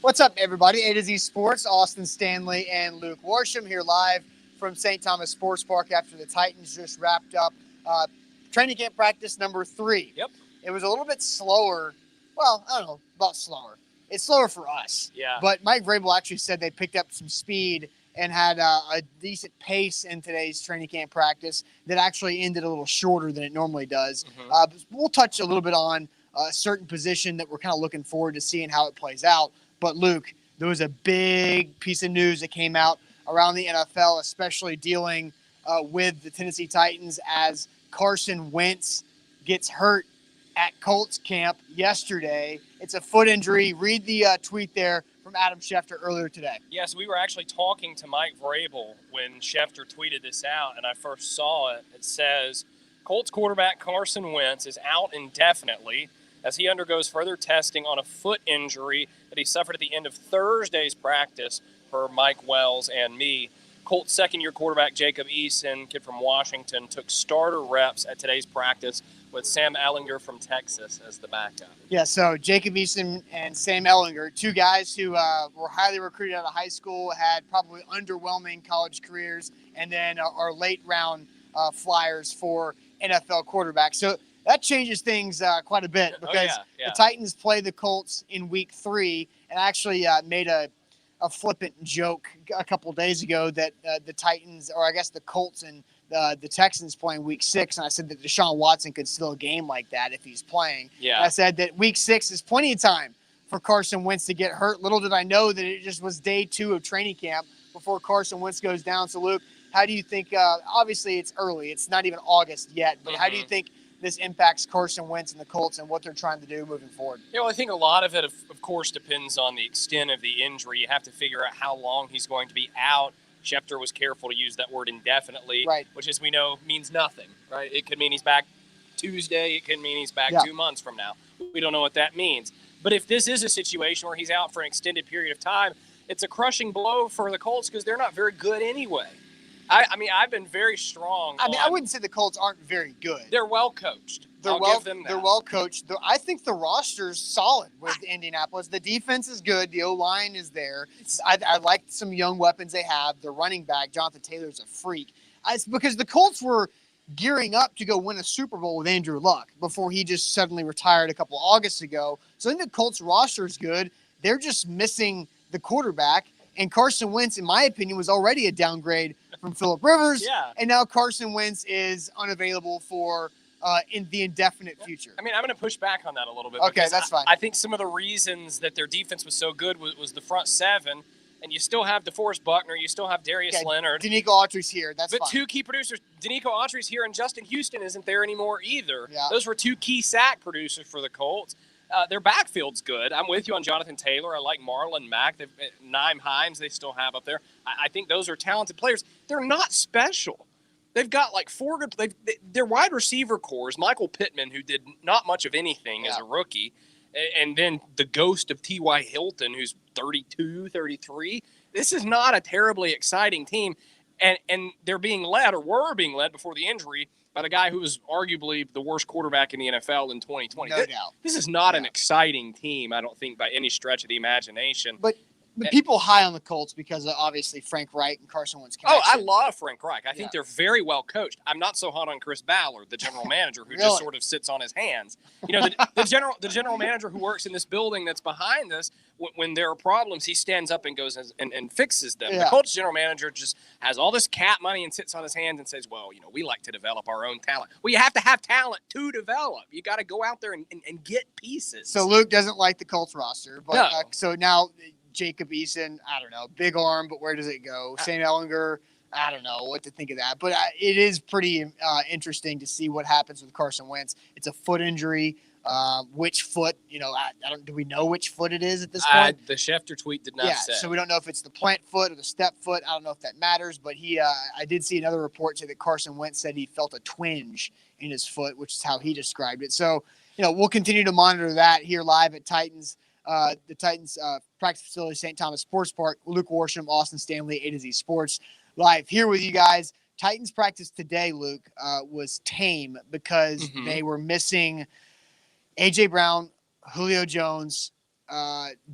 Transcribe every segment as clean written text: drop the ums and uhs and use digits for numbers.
What's up, everybody? A to Z Sports, Austin Stanley and Luke Worsham here live from St. Thomas Sports Park after the Titans just wrapped up training camp practice number 3. Yep. It was a little bit slower. Well, I don't know about slower. It's slower for us. Yeah. But Mike Vrabel actually said they picked up some speed and had a decent pace in today's training camp practice that actually ended a little shorter than it normally does. We'll touch a little bit on a certain position that we're kind of looking forward to seeing how it plays out. But, Luke, there was a big piece of news that came out around the NFL, especially dealing with the Tennessee Titans as Carson Wentz gets hurt at Colts camp yesterday. It's a foot injury. Read the tweet there from Adam Schefter earlier today. Yes, we were actually talking to Mike Vrabel when Schefter tweeted this out, and I first saw it. It says, Colts quarterback Carson Wentz is out indefinitely as he undergoes further testing on a foot injury that he suffered at the end of Thursday's practice, per Mike Wells and me. Colts second-year quarterback Jacob Eason, kid from Washington, took starter reps at today's practice with Sam Ehlinger from Texas as the backup. Yeah, so Jacob Eason and Sam Ehlinger, two guys who were highly recruited out of high school, had probably underwhelming college careers, and then are late-round flyers for NFL quarterbacks. So that changes things quite a bit because the Titans play the Colts in Week 3 and actually made a flippant joke a couple days ago that the Titans, or I guess the Colts and the Texans playing Week 6, and I said that Deshaun Watson could steal a game like that if he's playing. Yeah. And I said that Week 6 is plenty of time for Carson Wentz to get hurt. Little did I know that it just was day 2 of training camp before Carson Wentz goes down. So, Luke, how do you think obviously it's early. It's not even August yet. But how do you think this impacts Carson Wentz and the Colts and what they're trying to do moving forward? Yeah, well, I think a lot of it, of course, depends on the extent of the injury. You have to figure out how long he's going to be out. Schefter was careful to use that word indefinitely, right, which, as we know, means nothing, right? It could mean he's back Tuesday. It could mean he's back 2 months from now. We don't know what that means. But if this is a situation where he's out for an extended period of time, it's a crushing blow for the Colts because they're not very good anyway. I mean, I've been very strong. I wouldn't say the Colts aren't very good. They're well coached. I'll give them that. They're well coached. I think the roster's solid with Indianapolis. The defense is good. The O-line is there. I like some young weapons they have. The running back, Jonathan Taylor's a freak. It's because the Colts were gearing up to go win a Super Bowl with Andrew Luck before he just suddenly retired a couple Augusts ago. So I think the Colts roster is good. They're just missing the quarterback. And Carson Wentz, in my opinion, was already a downgrade from Phillip Rivers. Yeah. And now Carson Wentz is unavailable for in the indefinite future. I mean, I'm going to push back on that a little bit. Okay, that's fine. I think some of the reasons that their defense was so good was the front seven, and you still have DeForest Buckner, you still have Darius Leonard. Danico Autry's here. That's fine. But two key producers, Danico Autry's here, and Justin Houston isn't there anymore either. Yeah. Those were two key sack producers for the Colts. Their backfield's good. I'm with you on Jonathan Taylor. I like Marlon Mack. Nyheim Hines they still have up there. I think those are talented players. They're not special. They've got like 4 good – their wide receiver core is Michael Pittman, who did not much of anything as a rookie, and then the ghost of T.Y. Hilton, who's 32, 33. This is not a terribly exciting team, and they're being led, or were being led before the injury, by the guy who was arguably the worst quarterback in the NFL in 2020. No doubt. This is not an exciting team, I don't think, by any stretch of the imagination. But people high on the Colts because of, obviously, Frank Reich and Carson Wentz connection. Oh, I love Frank Reich. I think they're very well coached. I'm not so hot on Chris Ballard, the general manager, who just sort of sits on his hands. You know, the general manager who works in this building that's behind us, when there are problems, he stands up and goes and fixes them. Yeah. The Colts general manager just has all this cap money and sits on his hands and says, well, you know, we like to develop our own talent. Well, you have to have talent to develop. You got to go out there and get pieces. So Luke doesn't like the Colts roster. But, no. So now Jacob Eason, I don't know, big arm, but where does it go? Sam Ehlinger, I don't know what to think of that. But it is pretty interesting to see what happens with Carson Wentz. It's a foot injury. Which foot, you know, do we know which foot it is at this point? The Schefter tweet did not say. So we don't know if it's the plant foot or the step foot. I don't know if that matters, but I did see another report say that Carson Wentz said he felt a twinge in his foot, which is how he described it. So, you know, we'll continue to monitor that here live at the Titans practice facility, St. Thomas Sports Park. Luke Worsham, Austin Stanley, A to Z Sports, live here with you guys. Titans practice today, Luke, was tame because they were missing A.J. Brown, Julio Jones,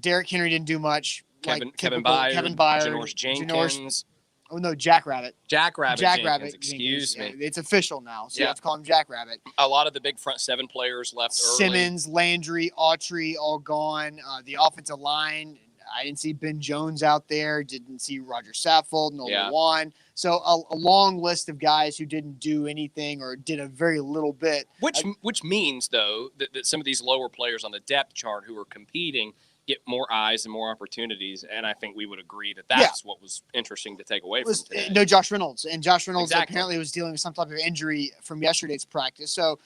Derrick Henry didn't do much. Kevin typical Byard, Kevin Byard, Janoris Jenkins. Oh no, Jackrabbit. Jenkins, excuse me. Yeah, it's official now, so you have to call him Jackrabbit. A lot of the big front seven players left early. Simmons, Landry, Autry, all gone. The offensive line, I didn't see Ben Jones out there. Didn't see Roger Saffold, Nolan Wan. So a long list of guys who didn't do anything or did a very little bit. Which means, though, that some of these lower players on the depth chart who are competing get more eyes and more opportunities, and I think we would agree that that's what was interesting to take away from today. No Josh Reynolds, and Josh Reynolds apparently was dealing with some type of injury from yesterday's practice. So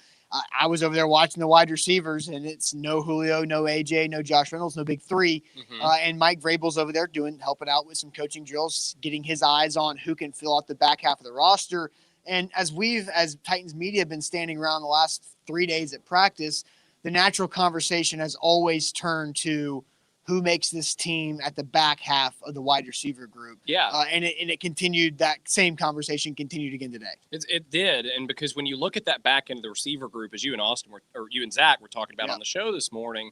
I was over there watching the wide receivers, and it's no Julio, no AJ, no Josh Reynolds, no big three, and Mike Vrabel's over there helping out with some coaching drills, getting his eyes on who can fill out the back half of the roster. And as Titans media been standing around the last 3 days at practice, the natural conversation has always turned to who makes this team at the back half of the wide receiver group. Yeah. And it continued, that same conversation continued again today. It did. And because when you look at that back end of the receiver group, as you and Zach were talking about on the show this morning,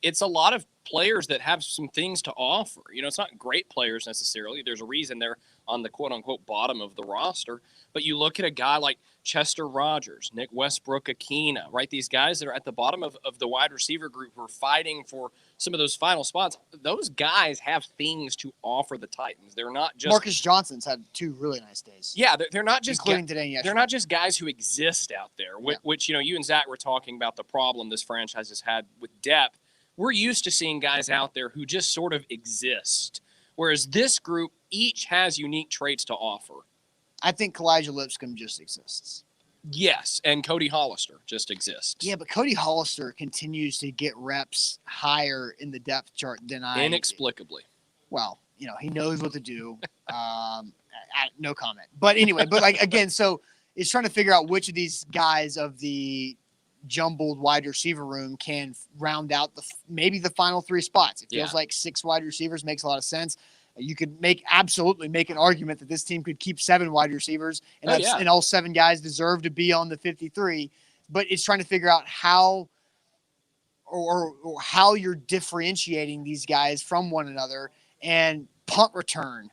it's a lot of players that have some things to offer. It's not great players necessarily. There's a reason they're on the quote-unquote bottom of the roster. But you look at a guy like Chester Rogers, Nick Westbrook-Akina, right? These guys that are at the bottom of the wide receiver group who are fighting for some of those final spots. Those guys have things to offer the Titans. They're not just – Marcus Johnson's had 2 really nice days. Yeah, they're not just – including today and yesterday. They're not just guys who exist out there, which you and Zach were talking about the problem this franchise has had with depth. We're used to seeing guys out there who just sort of exist, whereas this group each has unique traits to offer. I think Kalijah Lipscomb just exists. Yes, and Cody Hollister just exists. Yeah, but Cody Hollister continues to get reps higher in the depth chart than inexplicably. Well, he knows what to do. No comment. But anyway, again, so it's trying to figure out which of these guys of the jumbled wide receiver room can round out maybe the final 3 spots. It feels like 6 wide receivers makes a lot of sense. You could absolutely make an argument that this team could keep 7 wide receivers, and and all 7 guys deserve to be on the 53. But it's trying to figure out how you're differentiating these guys from one another. And punt return,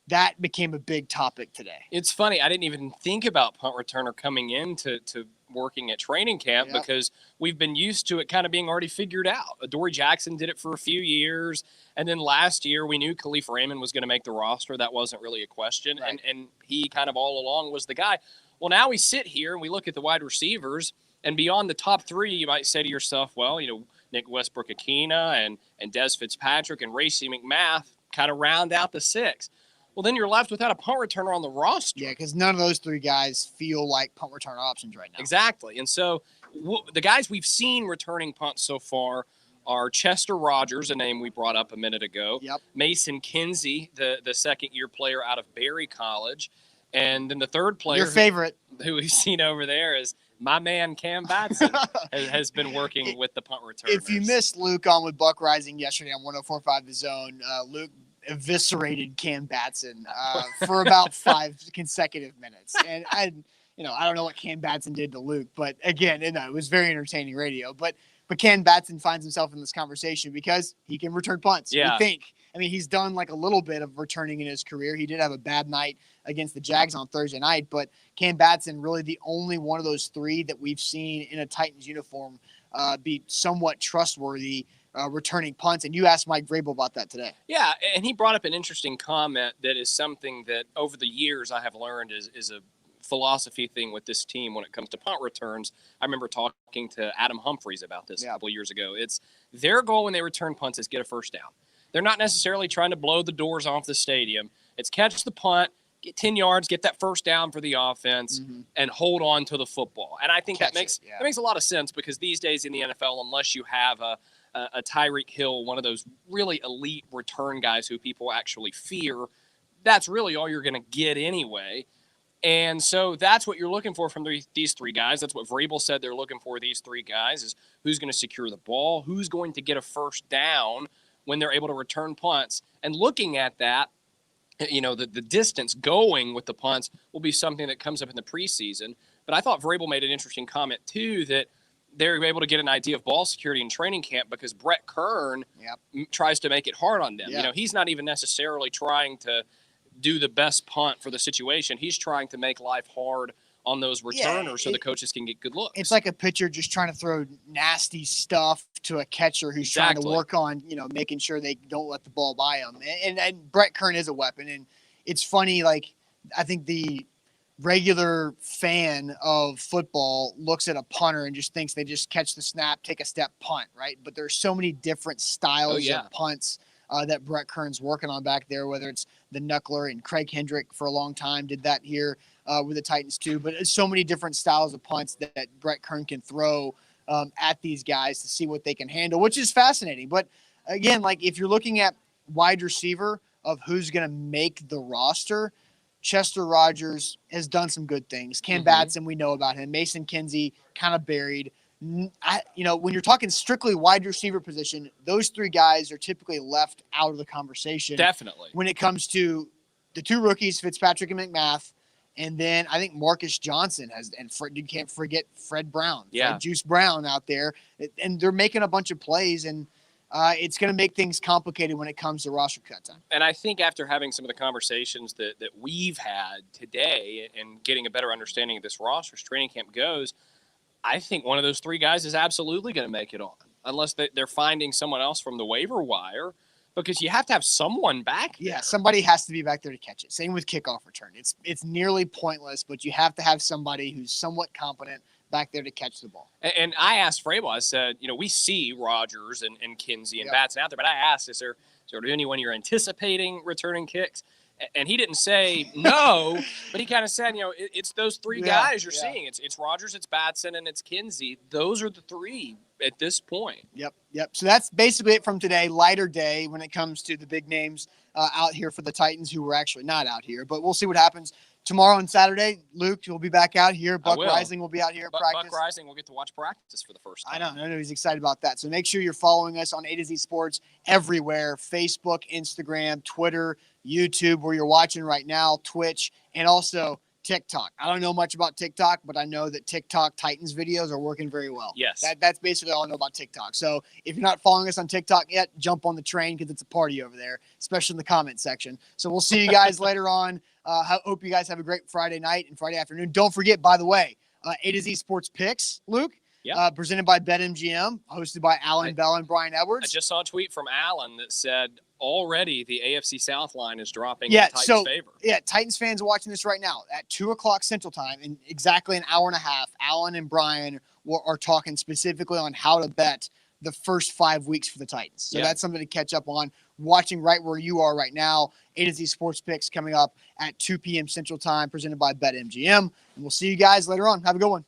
that became a big topic today. It's funny. I didn't even think about punt returner coming into working at training camp because we've been used to it kind of being already figured out. Adoree Jackson did it for a few years. And then last year we knew Khalif Raymond was going to make the roster. That wasn't really a question. Right. And he kind of all along was the guy. Well, now we sit here and we look at the wide receivers, and beyond the top 3, you might say to yourself, well, Nick Westbrook-Akina and Des Fitzpatrick and Racey McMath kind of round out the 6. Well, then you're left without a punt returner on the roster. Yeah, because none of those 3 guys feel like punt return options right now. Exactly. And so the guys we've seen returning punts so far are Chester Rogers, a name we brought up a minute ago. Yep. Mason Kinsey, the second-year player out of Berry College. And then the third player. Your favorite. Who we've seen over there is my man Cam Batson has been working with the punt returners. If you missed Luke on with Buck Rising yesterday on 104.5 The Zone, Luke eviscerated Cam Batson for about 5 consecutive minutes. And I don't know what Cam Batson did to Luke, but again, it was very entertaining radio. But Cam Batson finds himself in this conversation because he can return punts. Yeah. We think. I mean, he's done like a little bit of returning in his career. He did have a bad night against the Jags on Thursday night, but Cam Batson really the only one of those 3 that we've seen in a Titans uniform be somewhat trustworthy returning punts. And you asked Mike Vrabel about that today. Yeah, and he brought up an interesting comment that is something that over the years I have learned is a philosophy thing with this team when it comes to punt returns. I remember talking to Adam Humphries about this a couple of years ago. It's their goal when they return punts is get a first down. They're not necessarily trying to blow the doors off the stadium. It's catch the punt, get 10 yards, get that first down for the offense, and hold on to the football. And I think that makes a lot of sense because these days in the NFL, unless you have a Tyreek Hill, one of those really elite return guys who people actually fear, that's really all you're going to get anyway. And so that's what you're looking for from these 3 guys. That's what Vrabel said they're looking for, these 3 guys, is who's going to secure the ball, who's going to get a first down when they're able to return punts. And looking at that, the distance going with the punts will be something that comes up in the preseason. But I thought Vrabel made an interesting comment, too, that they're able to get an idea of ball security in training camp because Brett Kern tries to make it hard on them. Yeah. He's not even necessarily trying to do the best punt for the situation. He's trying to make life hard on those returners so the coaches can get good looks. It's like a pitcher just trying to throw nasty stuff to a catcher who's trying to work on, making sure they don't let the ball by him. And Brett Kern is a weapon. And it's funny, like, I think the regular fan of football looks at a punter and just thinks they just catch the snap, take a step, punt, right? But there's so many different styles of punts that Brett Kern's working on back there, whether it's the knuckler, and Craig Hendrick for a long time did that here with the Titans too. But it's so many different styles of punts that Brett Kern can throw at these guys to see what they can handle, which is fascinating. But again, like if you're looking at wide receiver of who's going to make the roster, Chester Rogers has done some good things. Ken Batson, we know about him. Mason Kinsey, kind of buried. When you're talking strictly wide receiver position, those three guys are typically left out of the conversation. Definitely. When it comes to the two rookies, Fitzpatrick and McMath, and then I think Marcus Johnson you can't forget Fred Brown. Fred Juice Brown out there. And they're making a bunch of plays, and it's going to make things complicated when it comes to roster cut time. And I think after having some of the conversations that we've had today and getting a better understanding of this roster as training camp goes, I think one of those three guys is absolutely going to make it on, unless they're finding someone else from the waiver wire, because you have to have someone back there. Yeah, somebody has to be back there to catch it. Same with kickoff return. It's nearly pointless, but you have to have somebody who's somewhat competent back there to catch the ball. And I asked Frable, I said, we see Rogers and Kinsey and Batson out there, but I asked, is there anyone you're anticipating returning kicks? And he didn't say no, but he kind of said, it's those three guys you're seeing. It's Rogers, it's Batson, and it's Kinsey. Those are the three at this point. Yep. So that's basically it from today. Lighter day when it comes to the big names out here for the Titans, who were actually not out here. But we'll see what happens tomorrow and Saturday. Luke will be back out here. Buck Rising will be out here at practice. Buck Rising will get to watch practice for the first time. I know he's excited about that. So make sure you're following us on A to Z Sports everywhere: Facebook, Instagram, Twitter, YouTube, where you're watching right now, Twitch, and also TikTok. I don't know much about TikTok, but I know that TikTok Titans videos are working very well. Yes. That's basically all I know about TikTok. So if you're not following us on TikTok yet, jump on the train because it's a party over there, especially in the comment section. So we'll see you guys later on. Hope you guys have a great Friday night and Friday afternoon. Don't forget, by the way, A to Z Sports Picks, Luke. Presented by BetMGM, hosted by Alan Bell and Brian Edwards. I just saw a tweet from Alan that said already the AFC South line is dropping in Titans' favor. Yeah, Titans fans watching this right now at 2 o'clock Central Time in exactly an hour and a half, Alan and Brian are talking specifically on how to bet the first 5 weeks for the Titans. So that's something to catch up on. Watching right where you are right now. A to Z Sports Picks coming up at 2 p.m. Central Time, presented by BetMGM. And we'll see you guys later on. Have a good one.